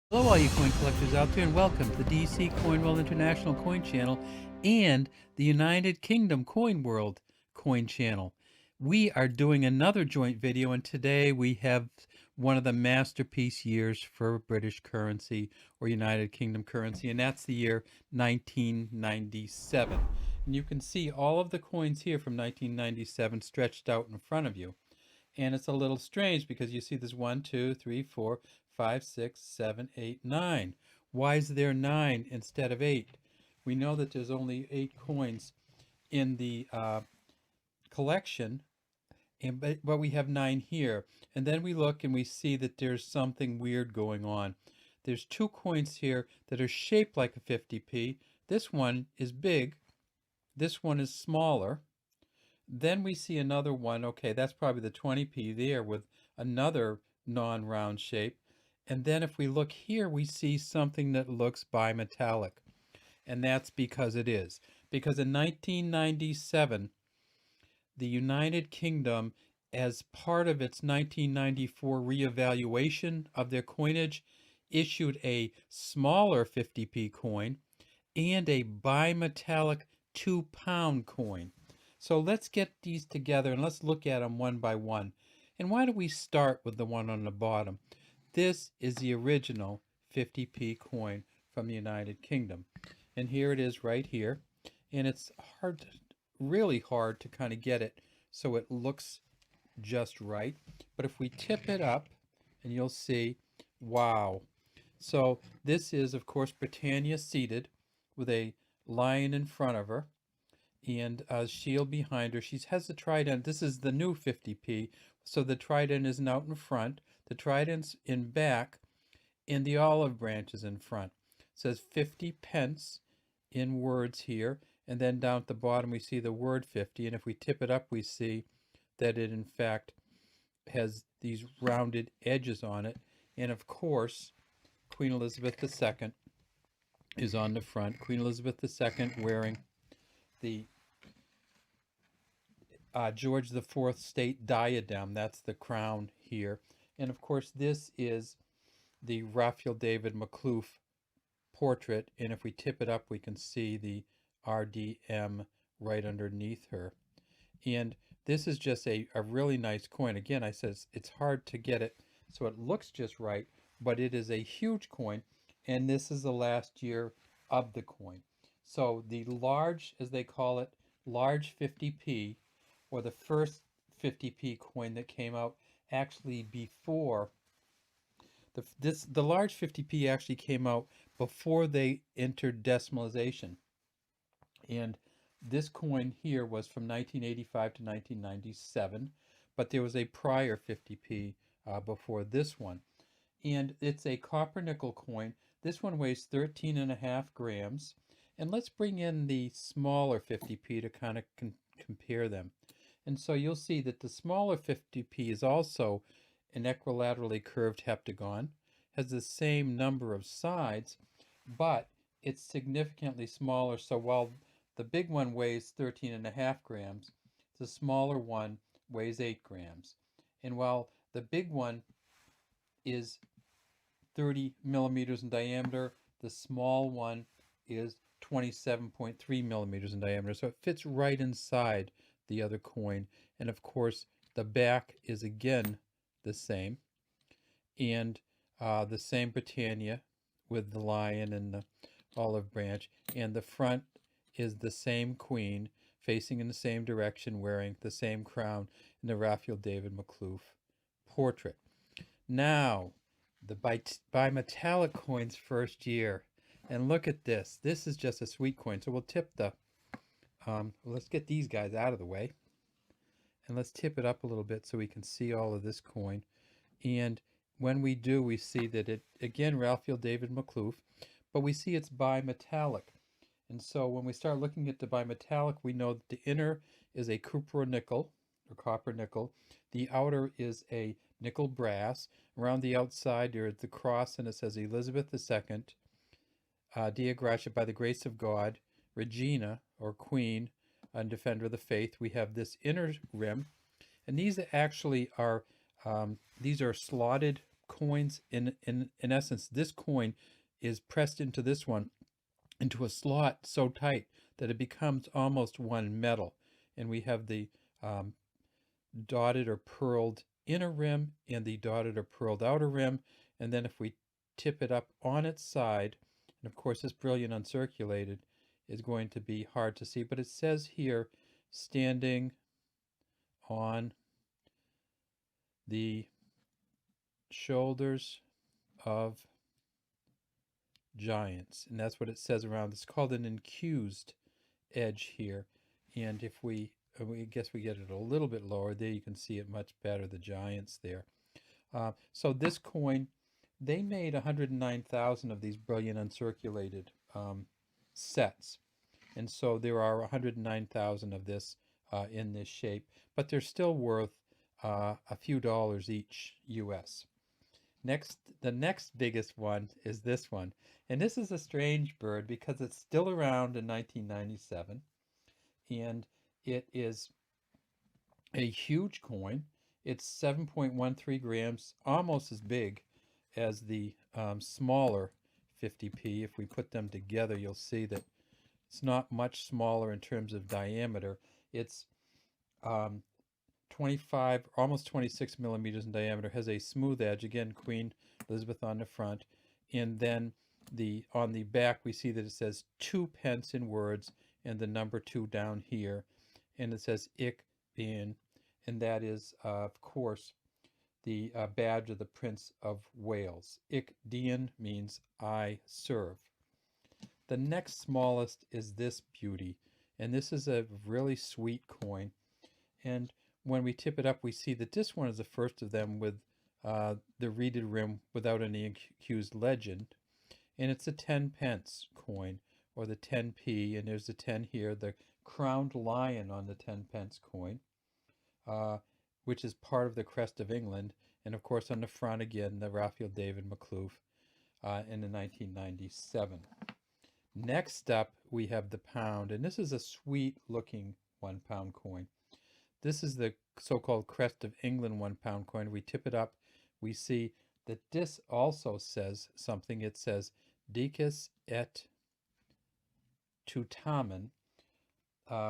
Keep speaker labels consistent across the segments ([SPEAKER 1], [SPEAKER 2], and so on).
[SPEAKER 1] Hello, all you coin collectors out there, and welcome to the DC Coin World International Coin Channel and the United Kingdom Coin World Coin Channel. We are doing another joint video, and today we have one of the masterpiece years for British currency or United Kingdom currency, and that's the year 1997. And you can see all of the coins here from 1997 stretched out in front of you. And it's a little strange because you see there's 1, 2, 3, 4, 5, 6, 7, 8, 9. Why is there 9 instead of 8? We know that there's only 8 coins in the collection, but we have 9 here. And then we look and we see that there's something weird going on. There's 2 coins here that are shaped like a 50p. This one is big. This one is smaller. Then we see another one. Okay, that's probably the 20p there with another non-round shape. And then if we look here, we see something that looks bimetallic. And that's because it is. Because in 1997, the United Kingdom, as part of its 1994 reevaluation of their coinage, issued a smaller 50p coin and a bimetallic 2-pound coin. So let's get these together and let's look at them one by one. And why don't we start with the one on the bottom? This is the original 50p coin from the United Kingdom. And here it is right here. And it's hard, really hard to kind of get it so it looks just right. But if we tip it up, and you'll see, wow. So this is, of course, Britannia seated with a lion in front of her and a shield behind her. She has the trident. This is the new 50p. So the trident isn't out in front. The trident's in back, and the olive branch is in front. It says 50 pence in words here. And then down at the bottom, we see the word 50. And if we tip it up, we see that it, in fact, has these rounded edges on it. And of course, Queen Elizabeth II is on the front. Queen Elizabeth II wearing the George IV state diadem. That's the crown here. And of course, this is the Raphael David Makhlouf portrait. And if we tip it up, we can see the RDM right underneath her. And this is just a really nice coin. Again, I said it's hard to get it so it looks just right, but it is a huge coin. And this is the last year of the coin. So the large, as they call it, large 50p, or the first 50p coin that came out actually before the large 50p actually came out before they entered decimalization. And this coin here was from 1985 to 1997, but there was a prior 50p before this one. And it's a copper nickel coin. This one weighs 13.5 grams. And let's bring in the smaller 50p to kind of compare them. And so you'll see that the smaller 50p is also an equilaterally curved heptagon, has the same number of sides, but it's significantly smaller. So while the big one weighs 13.5 grams, the smaller one weighs 8 grams. And while the big one is 30 millimeters in diameter, the small one is 27.3 millimeters in diameter. So it fits right inside the other coin. And of course, the back is again the same. And the same Britannia with the lion and the olive branch. And the front is the same queen facing in the same direction, wearing the same crown in the Raphael David Makhlouf portrait. Now, the bimetallic coin's first year. And look at this. This is just a sweet coin. So we'll tip the, let's get these guys out of the way. And let's tip it up a little bit so we can see all of this coin. And when we do, we see that it, again, Raphael David Makhlouf, but we see it's bimetallic. And so when we start looking at the bimetallic, we know that the inner is a cupro-nickel, or copper nickel. The outer is a nickel brass. Around the outside, there is the cross, and it says Elizabeth II, Dea Gratia, by the grace of God, Regina, or Queen, and Defender of the Faith. We have this inner rim, and these actually are these are slotted coins, in essence, this coin is pressed into this one, into a slot so tight that it becomes almost one metal. And we have the um, dotted or pearled inner rim and the dotted or pearled outer rim. And then if we tip it up on its side, and of course this brilliant uncirculated is going to be hard to see, but it says here, standing on the shoulders of giants. And that's what it says around. It's called an incused edge here. And if we guess we get it a little bit lower, there you can see it much better, the giants there. So this coin, they made 109,000 of these brilliant uncirculated sets. And so there are 109,000 of this in this shape, but they're still worth a few dollars each US. The next biggest one is this one. And this is a strange bird because it's still around in 1997. And it is a huge coin. It's 7.13 grams, almost as big as the smaller 50p. If we put them together, you'll see that it's not much smaller in terms of diameter. It's 25, almost 26 millimeters in diameter, has a smooth edge, again, Queen Elizabeth on the front. And then on the back, we see that it says 2 pence in words and the number 2 down here. And it says Ich bin, and that is, of course, the badge of the Prince of Wales. Ich dien means I serve. The next smallest is this beauty, and this is a really sweet coin. And when we tip it up, we see that this one is the first of them with the reeded rim without any accused legend. And it's a 10 pence coin, or the 10p, and there's the 10 here, the crowned lion on the 10 pence coin, which is part of the Crest of England. And of course on the front again, the Raphael David Makhlouf in the 1997. Next up, we have the pound, and this is a sweet looking £1 coin. This is the so-called Crest of England £1 coin. We tip it up, we see that this also says something. It says Dices et Tutamen,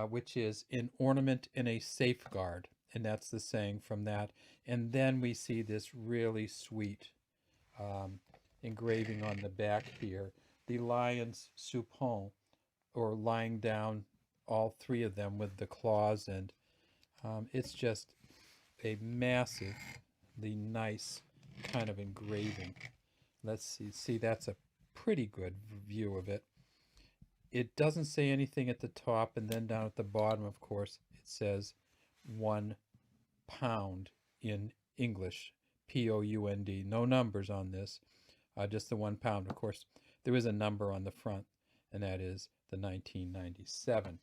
[SPEAKER 1] which is an ornament and a safeguard. And that's the saying from that. And then we see this really sweet engraving on the back here. The lions supine, or lying down, all 3 of them with the claws, and it's just a massively nice kind of engraving. Let's see, that's a pretty good view of it. It doesn't say anything at the top, and then down at the bottom, of course, it says £1 in English, P-O-U-N-D. No numbers on this, just the £1. Of course, there is a number on the front, and that is the 1997.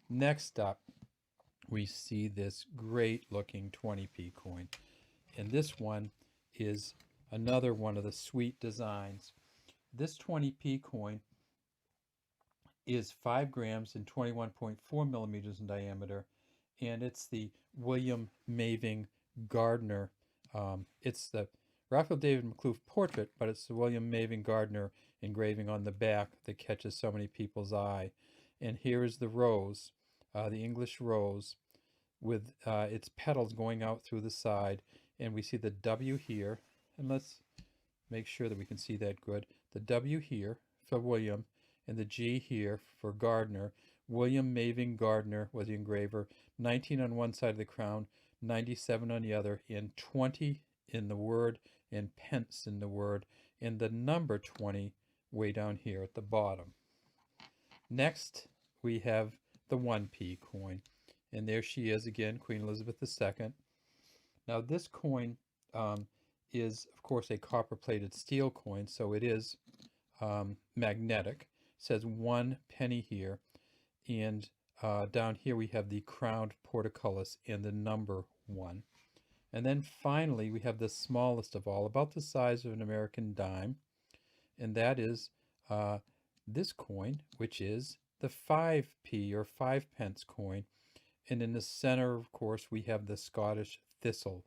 [SPEAKER 1] Next up, we see this great looking 20p coin. And this one is another one of the sweet designs. This 20p coin is 5 grams and 21.4 millimeters in diameter, and it's the William Maving Gardner. It's the Raphael David Makhlouf portrait, but it's the William Maving Gardner engraving on the back that catches so many people's eye. And here is the rose, the English rose, with its petals going out through the side. And we see the W here, and let's make sure that we can see that good. The W here for William, and the G here for Gardner. William Maving Gardner was the engraver. 19 on one side of the crown, 97 on the other, and 20 in the word, and pence in the word, and the number 20 way down here at the bottom. Next, we have the 1p coin, and there she is again, Queen Elizabeth II. Now this coin is, of course, a copper-plated steel coin, so it is magnetic. It says 1 penny here, and down here we have the crowned portcullis and the number 1. And then finally we have the smallest of all, about the size of an American dime, and that is this coin, which is the 5p or 5 pence coin. And in the center, of course, we have the Scottish thistle,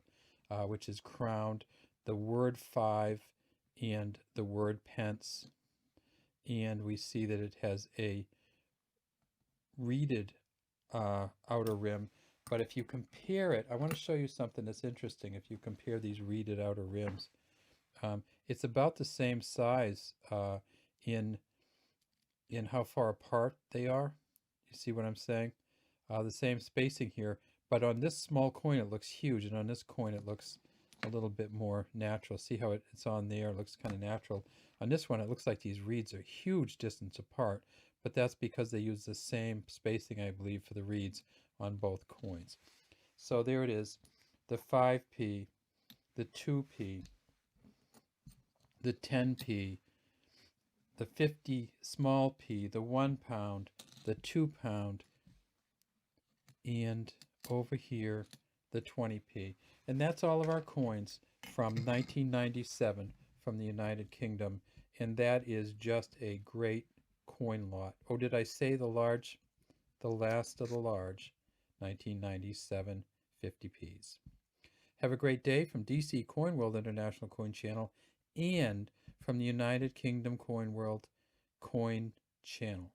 [SPEAKER 1] which is crowned. the word 5 and the word Pence, and we see that it has a reeded outer rim. But if you compare it, I want to show you something that's interesting. If you compare these reeded outer rims, it's about the same size in how far apart they are. You see what I'm saying? The same spacing here, but on this small coin it looks huge, and on this coin it looks a little bit more natural. See how it's on there, it looks kind of natural. On this one it looks like these reeds are huge distance apart, but that's because they use the same spacing, I believe, for the reeds on both coins. So there it is, the 5p, the 2p, the 10p, the 50 small p, the 1 pound, the 2 pound, and over here the 20p. And that's all of our coins from 1997 from the United Kingdom, and that is just a great coin lot. Oh, did I say the large? The last of the large 1997 50p's. Have a great day from DC Coin World International Coin Channel and from the United Kingdom Coin World Coin Channel.